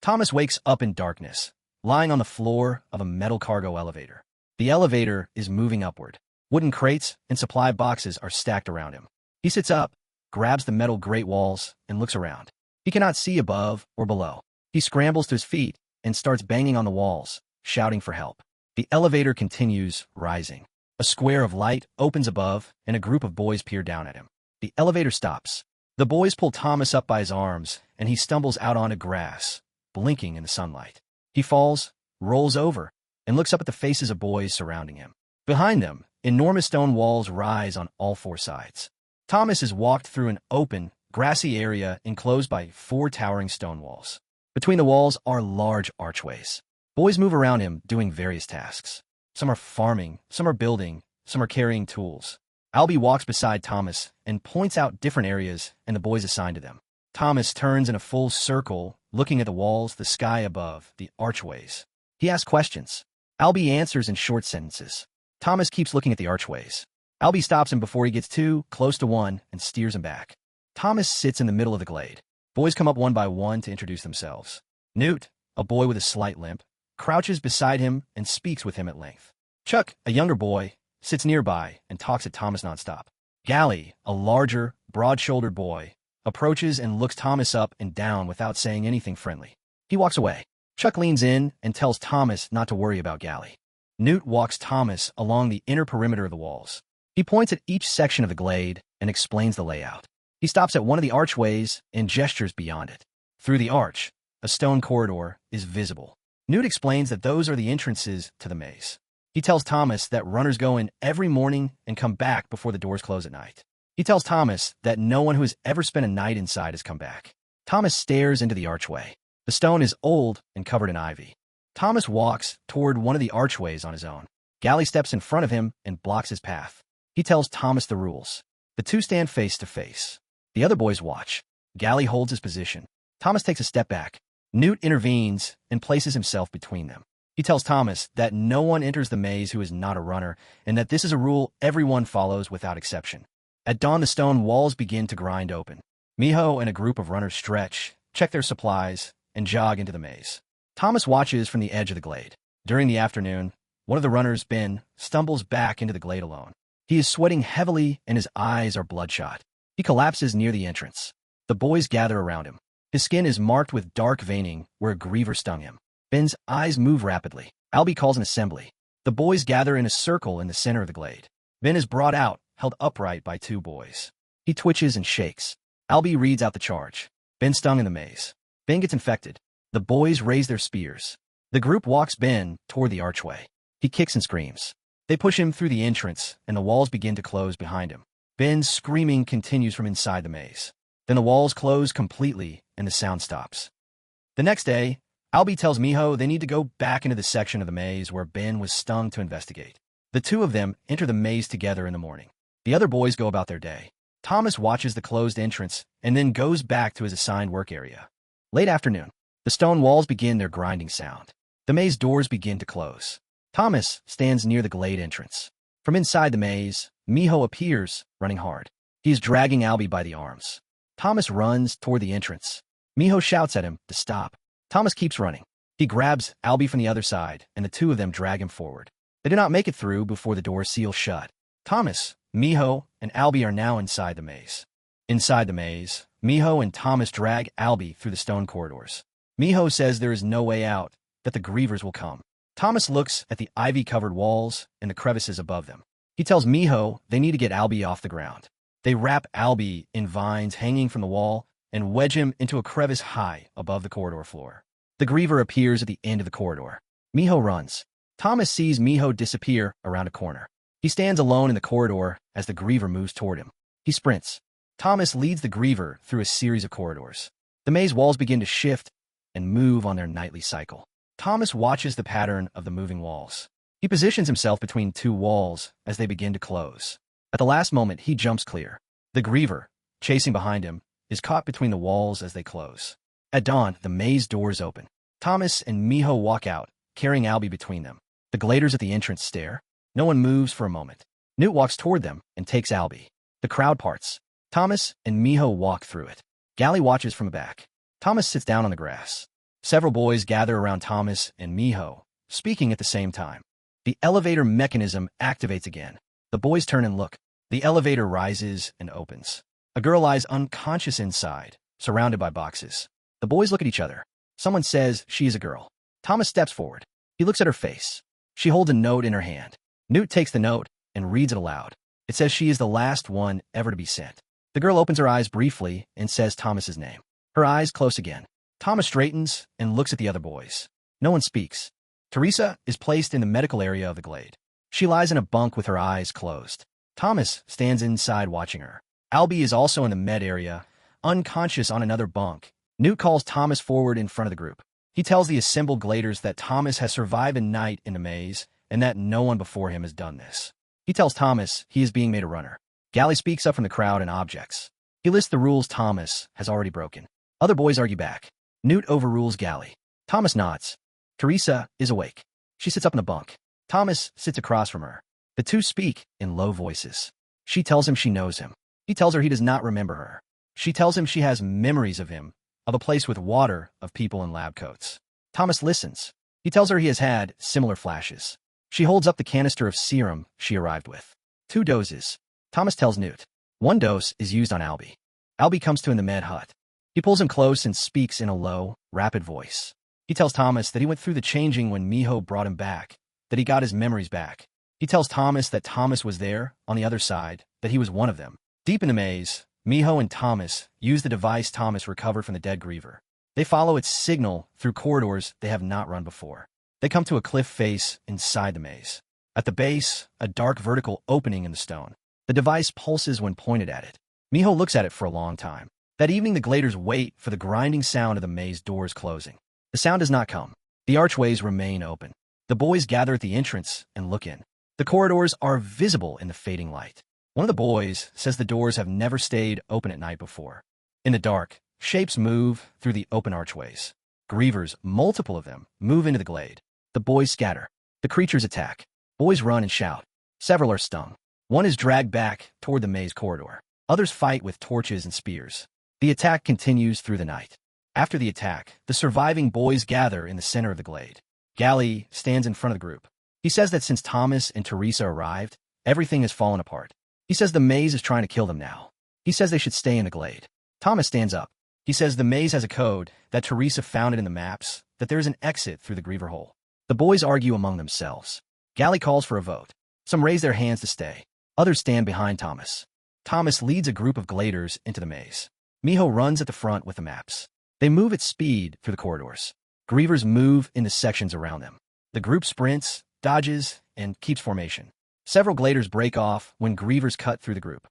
Thomas wakes up in darkness, lying on the floor of a metal cargo elevator. The elevator is moving upward. Wooden crates and supply boxes are stacked around him. He sits up, grabs the metal grate walls, and looks around. He cannot see above or below. He scrambles to his feet and starts banging on the walls, shouting for help. The elevator continues rising. A square of light opens above, and a group of boys peer down at him. The elevator stops. The boys pull Thomas up by his arms, and he stumbles out onto grass, blinking in the sunlight. He falls, rolls over, and looks up at the faces of boys surrounding him. Behind them, enormous stone walls rise on all four sides. Thomas is walked through an open, grassy area enclosed by 4 towering stone walls. Between the walls are large archways. Boys move around him doing various tasks. Some are farming, some are building, some are carrying tools. Albie walks beside Thomas and points out different areas and the boys assigned to them. Thomas turns in a full circle, looking at the walls, the sky above, the archways. He asks questions. Albie answers in short sentences. Thomas keeps looking at the archways. Albie stops him before he gets too close to one and steers him back. Thomas sits in the middle of the glade. Boys come up one by one to introduce themselves. Newt, a boy with a slight limp, crouches beside him and speaks with him at length. Chuck, a younger boy, sits nearby and talks at Thomas nonstop. Gally, a larger, broad-shouldered boy, approaches and looks Thomas up and down without saying anything friendly. He walks away. Chuck leans in and tells Thomas not to worry about Gally. Newt walks Thomas along the inner perimeter of the walls. He points at each section of the glade and explains the layout. He stops at one of the archways and gestures beyond it. Through the arch, a stone corridor is visible. Newt explains that those are the entrances to the maze. He tells Thomas that runners go in every morning and come back before the doors close at night. He tells Thomas that no one who has ever spent a night inside has come back. Thomas stares into the archway. The stone is old and covered in ivy. Thomas walks toward one of the archways on his own. Gally steps in front of him and blocks his path. He tells Thomas the rules. The two stand face to face. The other boys watch. Gally holds his position. Thomas takes a step back. Newt intervenes and places himself between them. He tells Thomas that no one enters the maze who is not a runner, and that this is a rule everyone follows without exception. At dawn, the stone walls begin to grind open. Miho and a group of runners stretch, check their supplies, and jog into the maze. Thomas watches from the edge of the glade. During the afternoon, one of the runners, Ben, stumbles back into the glade alone. He is sweating heavily and his eyes are bloodshot. He collapses near the entrance. The boys gather around him. His skin is marked with dark veining where a griever stung him. Ben's eyes move rapidly. Albie calls an assembly. The boys gather in a circle in the center of the glade. Ben is brought out, held upright by 2 boys. He twitches and shakes. Albie reads out the charge. Ben stung in the maze. Ben gets infected. The boys raise their spears. The group walks Ben toward the archway. He kicks and screams. They push him through the entrance, and the walls begin to close behind him. Ben's screaming continues from inside the maze. Then the walls close completely, and the sound stops. The next day, Albie tells Miho they need to go back into the section of the maze where Ben was stung to investigate. The 2 of them enter the maze together in the morning. The other boys go about their day. Thomas watches the closed entrance and then goes back to his assigned work area. Late afternoon, the stone walls begin their grinding sound. The maze doors begin to close. Thomas stands near the glade entrance. From inside the maze, Miho appears, running hard. He is dragging Albie by the arms. Thomas runs toward the entrance. Miho shouts at him to stop. Thomas keeps running. He grabs Albie from the other side, and the 2 of them drag him forward. They do not make it through before the doors seal shut. Thomas, Miho, and Albie are now inside the maze. Inside the maze, Miho and Thomas drag Albie through the stone corridors. Miho says there is no way out, that the grievers will come. Thomas looks at the ivy-covered walls and the crevices above them. He tells Miho they need to get Albie off the ground. They wrap Albie in vines hanging from the wall and wedge him into a crevice high above the corridor floor. The griever appears at the end of the corridor. Miho runs. Thomas sees Miho disappear around a corner. He stands alone in the corridor as the griever moves toward him. He sprints. Thomas leads the griever through a series of corridors. The maze walls begin to shift and move on their nightly cycle. Thomas watches the pattern of the moving walls. He positions himself between 2 walls as they begin to close. At the last moment, he jumps clear. The griever, chasing behind him, is caught between the walls as they close. At dawn, the maze doors open. Thomas and Miho walk out, carrying Albie between them. The gladers at the entrance stare. No one moves for a moment. Newt walks toward them and takes Albie. The crowd parts. Thomas and Miho walk through it. Gally watches from the back. Thomas sits down on the grass. Several boys gather around Thomas and Miho, speaking at the same time. The elevator mechanism activates again. The boys turn and look. The elevator rises and opens. A girl lies unconscious inside, surrounded by boxes. The boys look at each other. Someone says she is a girl. Thomas steps forward. He looks at her face. She holds a note in her hand. Newt takes the note and reads it aloud. It says she is the last one ever to be sent. The girl opens her eyes briefly and says Thomas's name. Her eyes close again. Thomas straightens and looks at the other boys. No one speaks. Teresa is placed in the medical area of the glade. She lies in a bunk with her eyes closed. Thomas stands inside watching her. Albie is also in the med area, unconscious on another bunk. Newt calls Thomas forward in front of the group. He tells the assembled gladers that Thomas has survived a night in the maze and that no one before him has done this. He tells Thomas he is being made a runner. Gally speaks up from the crowd and objects. He lists the rules Thomas has already broken. Other boys argue back. Newt overrules Gally. Thomas nods. Teresa is awake. She sits up in a bunk. Thomas sits across from her. The two speak in low voices. She tells him she knows him. He tells her he does not remember her. She tells him she has memories of him, of a place with water, of people in lab coats. Thomas listens. He tells her he has had similar flashes. She holds up the canister of serum she arrived with. 2 doses. Thomas tells Newt. 1 dose is used on Albie. Albie comes to in the med hut. He pulls him close and speaks in a low, rapid voice. He tells Thomas that he went through the changing when Miho brought him back, that he got his memories back. He tells Thomas that Thomas was there, on the other side, that he was one of them. Deep in the maze, Miho and Thomas use the device Thomas recovered from the dead Griever. They follow its signal through corridors they have not run before. They come to a cliff face inside the maze. At the base, a dark vertical opening in the stone. The device pulses when pointed at it. Miho looks at it for a long time. That evening, the gladers wait for the grinding sound of the maze doors closing. The sound does not come. The archways remain open. The boys gather at the entrance and look in. The corridors are visible in the fading light. One of the boys says the doors have never stayed open at night before. In the dark, shapes move through the open archways. Grievers, multiple of them, move into the glade. The boys scatter. The creatures attack. Boys run and shout. Several are stung. One is dragged back toward the maze corridor. Others fight with torches and spears. The attack continues through the night. After the attack, the surviving boys gather in the center of the glade. Gally stands in front of the group. He says that since Thomas and Teresa arrived, everything has fallen apart. He says the maze is trying to kill them now. He says they should stay in the glade. Thomas stands up. He says the maze has a code, that Teresa found it in the maps, that there is an exit through the Griever hole. The boys argue among themselves. Gally calls for a vote. Some raise their hands to stay. Others stand behind Thomas. Thomas leads a group of gladers into the maze. Miho runs at the front with the maps. They move at speed through the corridors. Grievers move into sections around them. The group sprints, dodges, and keeps formation. Several gladers break off when Grievers cut through the group.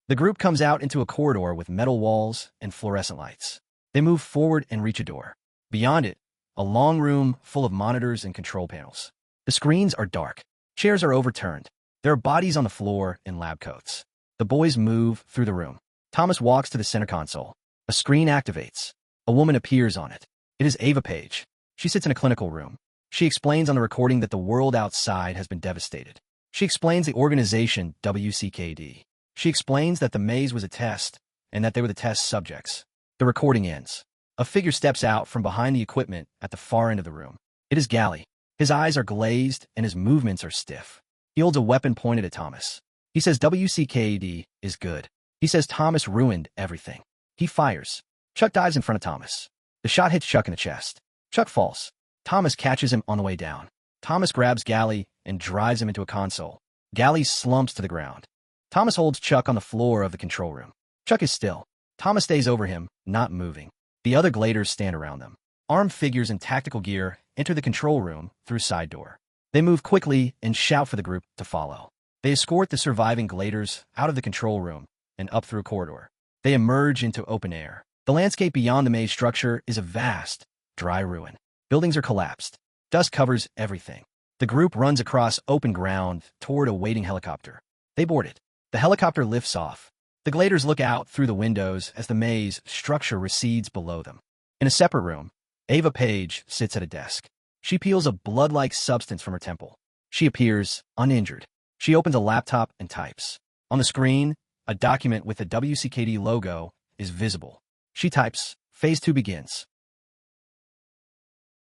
The group comes out into a corridor with metal walls and fluorescent lights. They move forward and reach a door. Beyond it, a long room full of monitors and control panels. The screens are dark. Chairs are overturned. There are bodies on the floor in lab coats. The boys move through the room. Thomas walks to the center console. A screen activates. A woman appears on it. It is Ava Page. She sits in a clinical room. She explains on the recording that the world outside has been devastated. She explains the organization WCKD. She explains that the maze was a test and that they were the test subjects. The recording ends. A figure steps out from behind the equipment at the far end of the room. It is Gally. His eyes are glazed and his movements are stiff. He holds a weapon pointed at Thomas. He says WCKD is good. He says Thomas ruined everything. He fires. Chuck dives in front of Thomas. The shot hits Chuck in the chest. Chuck falls. Thomas catches him on the way down. Thomas grabs Gally and drives him into a console. Gally slumps to the ground. Thomas holds Chuck on the floor of the control room. Chuck is still. Thomas stays over him, not moving. The other gladers stand around them. Armed figures in tactical gear enter the control room through side door. They move quickly and shout for the group to follow. They escort the surviving gladers out of the control room and up through a corridor. They emerge into open air. The landscape beyond the maze structure is a vast, dry ruin. Buildings are collapsed. Dust covers everything. The group runs across open ground toward a waiting helicopter. They board it. The helicopter lifts off. The gladers look out through the windows as the maze structure recedes below them. In a separate room, Ava Page sits at a desk. She peels a blood-like substance from her temple. She appears uninjured. She opens a laptop and types. On the screen, a document with the WCKD logo is visible. She types, Phase 2 begins.